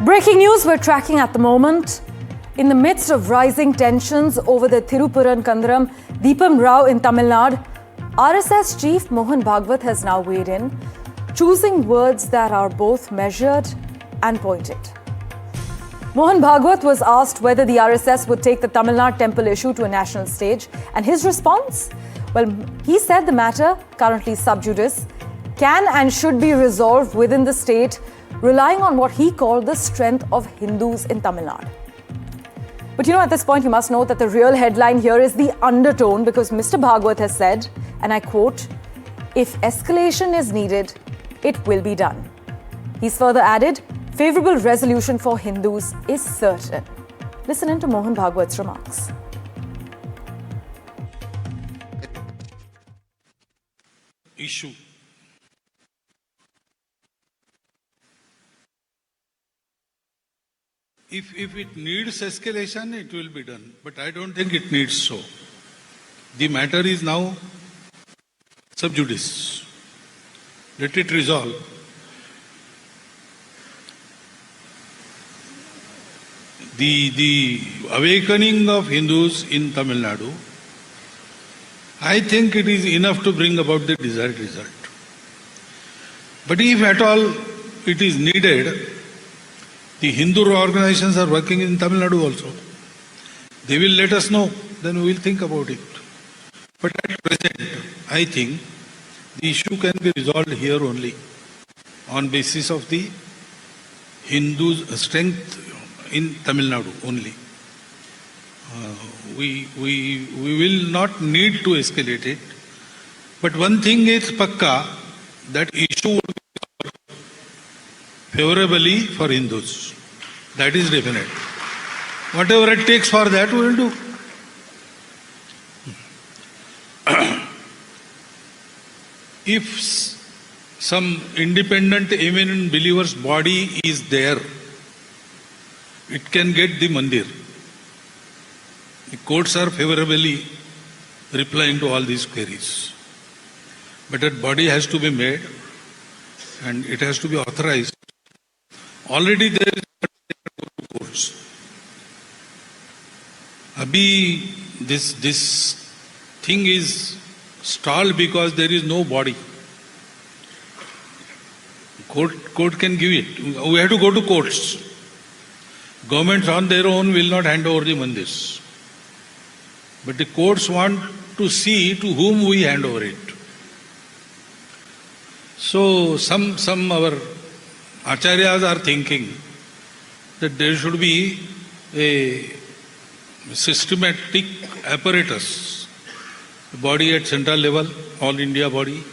Breaking news we're tracking at the moment. In the midst of rising tensions over the Thirupurankandaram Deepam Rao in Tamil Nadu, RSS chief Mohan Bhagwat has now weighed in, choosing words that are both measured and pointed. Mohan Bhagwat was asked whether the RSS would take the Tamil Nadu temple issue to a national stage, and his response? Well, he said the matter, currently sub judice, can and should be resolved within the state, relying on what he called the strength of Hindus in Tamil Nadu. But at this point, you must note that the real headline here is the undertone, because Mr. Bhagwat has said, and I quote, "If escalation is needed, it will be done." He's further added, favorable resolution for Hindus is certain. Listen in to Mohan Bhagwat's remarks. Issue. If it needs escalation, it will be done. But I don't think it needs so. The matter is now sub judice. Let it resolve. The awakening of Hindus in Tamil Nadu, I think it is enough to bring about the desired result. But if at all it is needed, the Hindu organizations are working in Tamil Nadu also. They will let us know, then we will think about it. But at present, I think the issue can be resolved here only on basis of the Hindu strength in Tamil Nadu only. We will not need to escalate it. But one thing is pakka, that issue would be solved favorably for Hindus. That is definite. Whatever it takes for that, we will do. If some independent, eminent believer's body is there, it can get the mandir. The courts are favorably replying to all these queries. But that body has to be made and it has to be authorized. Already there is courts. Abhi, this thing is stalled because there is no body. Court can give it. We have to go to courts. Governments on their own will not hand over the mandirs. But the courts want to see to whom we hand over it. So some our acharyas are thinking that there should be a systematic apparatus, body at central level, all India body,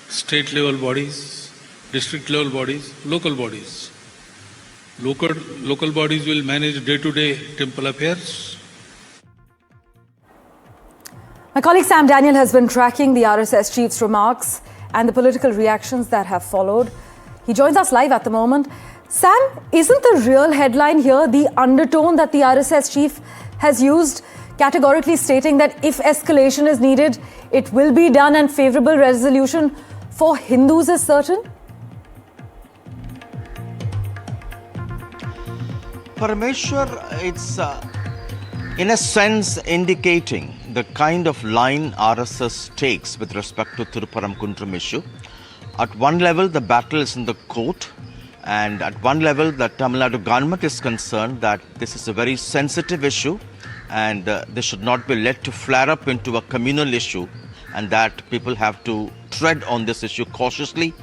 state level bodies, district level bodies, local bodies. Local bodies will manage day-to-day temple affairs. My colleague Sam Daniel has been tracking the RSS chief's remarks and the political reactions that have followed. He joins us live at the moment. Sam, isn't the real headline here the undertone that the RSS chief has used, categorically stating that if escalation is needed, it will be done and favorable resolution for Hindus is certain? Parameshwar, it's in a sense indicating the kind of line RSS takes with respect to Thirupurankandaram issue. At one level, the battle is in the court, and at one level, the Tamil Nadu government is concerned that this is a very sensitive issue and this should not be let to flare up into a communal issue, and that people have to tread on this issue cautiously.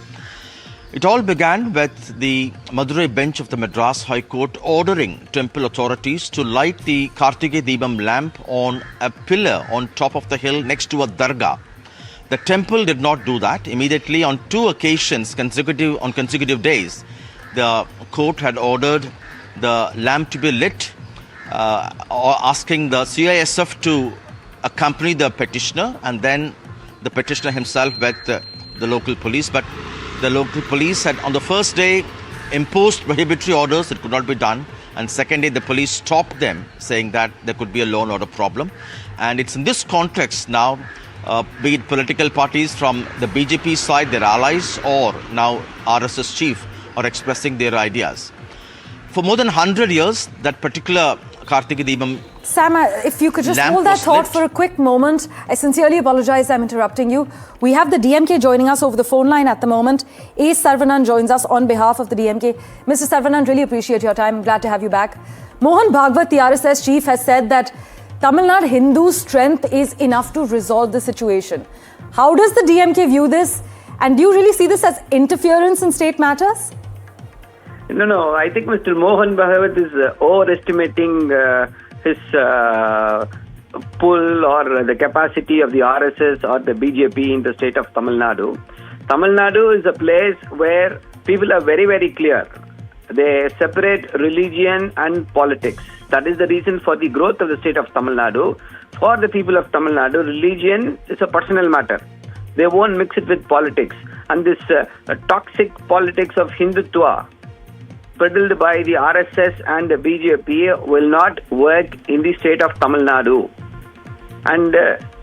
It all began with the Madurai bench of the Madras High Court ordering temple authorities to light the Kartike Deepam lamp on a pillar on top of the hill next to a dargah. The temple did not do that. Immediately on two occasions, consecutive days, the court had ordered the lamp to be lit, asking the CISF to accompany the petitioner, and then the petitioner himself with the local police. But the local police had on the first day imposed prohibitory orders, it could not be done. And second day the police stopped them, saying that there could be a law and order problem. And it's in this context now, be it political parties from the BJP side, their allies, or now RSS chief are expressing their ideas. For more than 100 years, that particular Kartiki Deepam. Sam, if you could just Lamp hold that was thought lit. for a quick moment. I sincerely apologize, I'm interrupting you. We have the DMK joining us over the phone line at the moment. A. Sarvanan joins us on behalf of the DMK. Mr. Sarvanan, really appreciate your time. I'm glad to have you back. Mohan Bhagwat, the RSS chief, has said that Tamil Nadu Hindu strength is enough to resolve the situation. How does the DMK view this? And do you really see this as interference in state matters? No. I think Mr. Mohan Bhagwat is overestimating his pull or the capacity of the RSS or the BJP in the state of Tamil Nadu. Tamil Nadu is a place where people are very, very clear. They separate religion and politics. That is the reason for the growth of the state of Tamil Nadu. For the people of Tamil Nadu, religion is a personal matter. They won't mix it with politics. And this toxic politics of Hindutva, peddled by the RSS and the BJP, will not work in the state of Tamil Nadu. And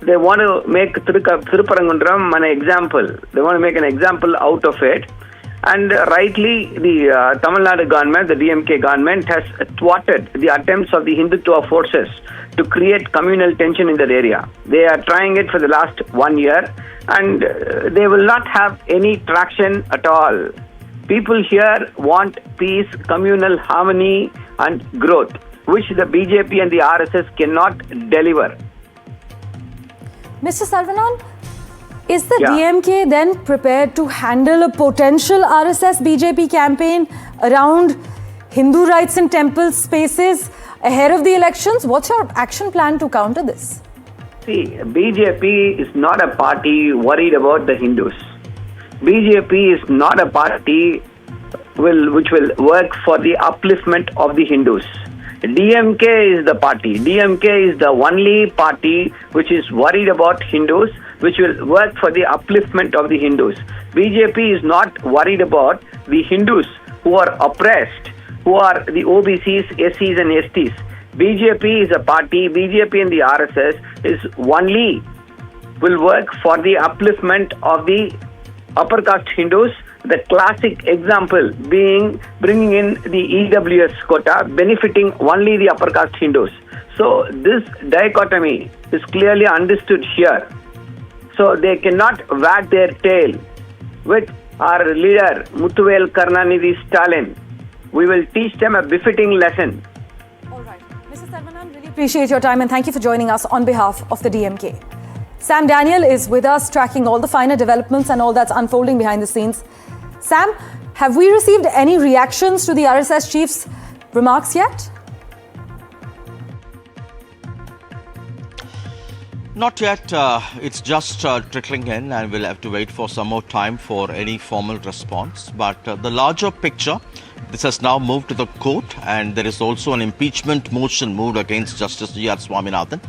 they want to make Thiruparangundram an example. They want to make an example out of it. And rightly, the Tamil Nadu government, the DMK government, has thwarted the attempts of the Hindutva forces to create communal tension in that area. They are trying it for the last 1 year, and they will not have any traction at all. People here want peace, communal harmony, and growth, which the BJP and the RSS cannot deliver. Mr. Sarvanan, is the DMK then prepared to handle a potential RSS-BJP campaign around Hindu rights in temple spaces ahead of the elections? What's your action plan to counter this? See, BJP is not a party worried about the Hindus. BJP is not a party which will work for the upliftment of the Hindus. DMK is the party. DMK is the only party which is worried about Hindus, which will work for the upliftment of the Hindus. BJP is not worried about the Hindus who are oppressed, who are the OBCs, SCs and STs. BJP is a party, BJP and the RSS is only will work for the upliftment of the upper caste Hindus. The classic example being bringing in the EWS quota, benefiting only the upper caste Hindus. So this dichotomy is clearly understood here. So they cannot wag their tail with our leader Muthuvel Karunanidhi Stalin. We will teach them a befitting lesson. All right. Mr. Sarvanan, really appreciate your time and thank you for joining us on behalf of the DMK. Sam Daniel is with us, tracking all the finer developments and all that's unfolding behind the scenes. Sam, have we received any reactions to the RSS chief's remarks yet? Not yet. It's just trickling in, and we'll have to wait for some more time for any formal response. But the larger picture, this has now moved to the court, and there is also an impeachment motion moved against Justice G.R. Swaminathan.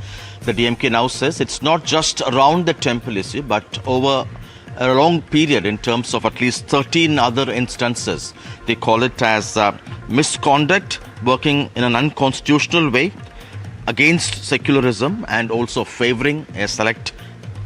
The DMK now says it's not just around the temple issue, but over a long period in terms of at least 13 other instances. They call it as misconduct, working in an unconstitutional way against secularism and also favoring a select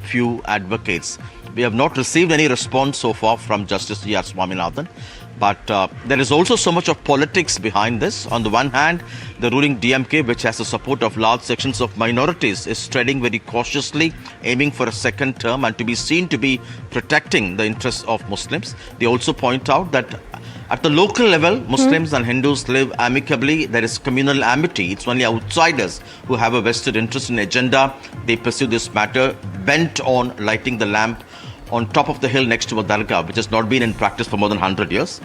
few advocates. We have not received any response so far from Justice G.R. Swaminathan. But there is also so much of politics behind this. On the one hand, the ruling DMK, which has the support of large sections of minorities, is treading very cautiously, aiming for a second term and to be seen to be protecting the interests of Muslims. They also point out that at the local level, Muslims and Hindus live amicably. There is communal amity. It's only outsiders who have a vested interest in agenda. They pursue this matter bent on lighting the lamp on top of the hill next to a dargah, which has not been in practice for more than 100 years.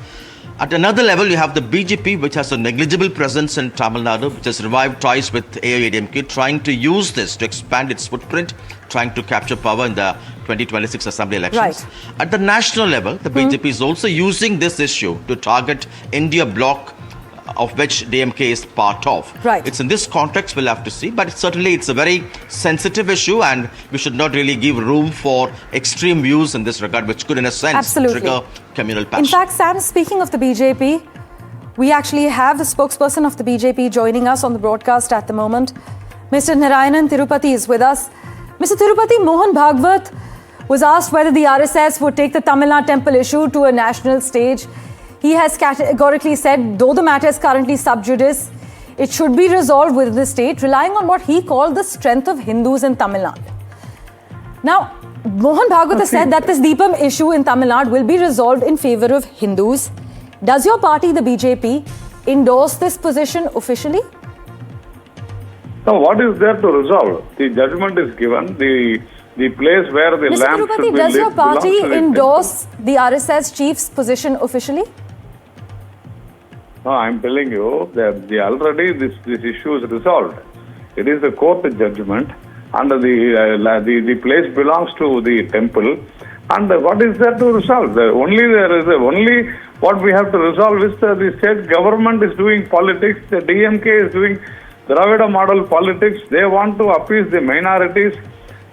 At another level, you have the BJP, which has a negligible presence in Tamil Nadu, which has revived ties with AIADMK, trying to use this to expand its footprint, trying to capture power in the 2026 assembly elections. Right. At the national level, the BJP is also using this issue to target India bloc, of which DMK is part of. Right. It's in this context we'll have to see, but certainly it's a very sensitive issue and we should not really give room for extreme views in this regard, which could in a sense trigger communal passion. In fact, Sam, speaking of the BJP, we actually have the spokesperson of the BJP joining us on the broadcast at the moment. Mr. Narayanan Tirupati is with us. Mr. Tirupati, Mohan Bhagwat was asked whether the RSS would take the Tamil Nadu temple issue to a national stage. he has categorically said, though the matter is currently sub judice, it should be resolved within the state, relying on what he called the strength of Hindus in Tamil Nadu. Now, Mohan Bhagwat has said that this Deepam issue in Tamil Nadu will be resolved in favor of Hindus. Does your party, the BJP, endorse this position officially? Now, what is there to resolve? The judgment is given. The place where the Mr. lamp should Tirupati, be does lit your party belongs to the endorse the RSS chief's position officially? No, I'm telling you that already this issue is resolved. It is the court judgment, and the place belongs to the temple. And what is there to resolve? Only what we have to resolve is the state government is doing politics. The DMK is doing Dravida model politics. They want to appease the minorities,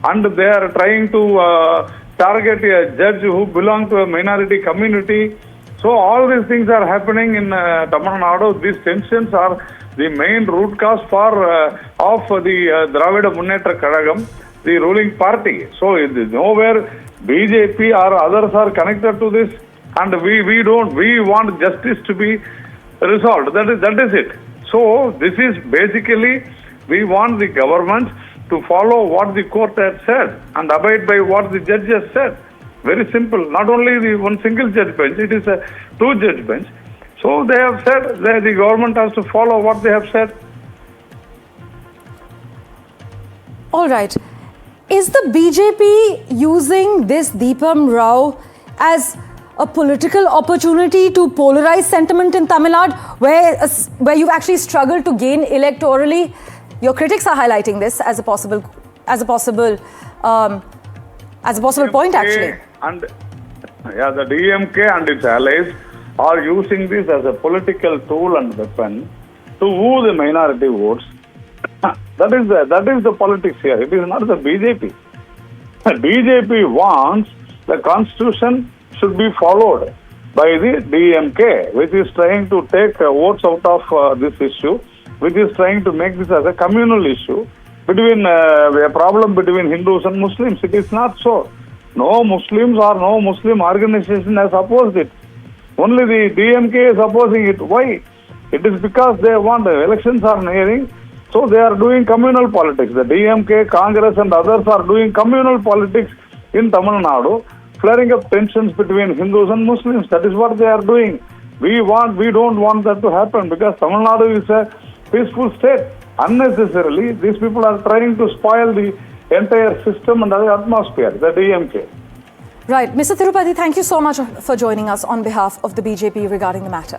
and they are trying to target a judge who belongs to a minority community. So all these things are happening in Tamil Nadu. These tensions are the main root cause of the Dravida Munnetra Kadagam, the ruling party. So it is nowhere BJP or others are connected to this, and we want justice to be resolved. That is it. So this is basically, we want the government to follow what the court has said and abide by what the judge has said. Very simple. Not only the one single judge bench, it is a two judge bench. So they have said that the government has to follow what they have said. All right. Is the BJP using this Deepam Rao as a political opportunity to polarize sentiment in Tamil Nadu, where you've actually struggled to gain electorally? Your critics are highlighting this as a possible point, actually. And the DMK and its allies are using this as a political tool and weapon to woo the minority votes. That is the politics here. It is not the BJP. The BJP wants the constitution should be followed by the DMK, which is trying to take votes out of this issue, which is trying to make this as a communal issue between a problem between Hindus and Muslims. It is not so. No Muslims or no Muslim organization has opposed it. Only the DMK is opposing it. Why? It is because they want the elections are nearing, so they are doing communal politics. The DMK, Congress and others are doing communal politics in Tamil Nadu, flaring up tensions between Hindus and Muslims. That is what they are doing. We don't want that to happen because Tamil Nadu is a peaceful state. Unnecessarily, these people are trying to spoil the entire system and the atmosphere, the DMK. Right. Mr. Tirupati, thank you so much for joining us on behalf of the BJP regarding the matter.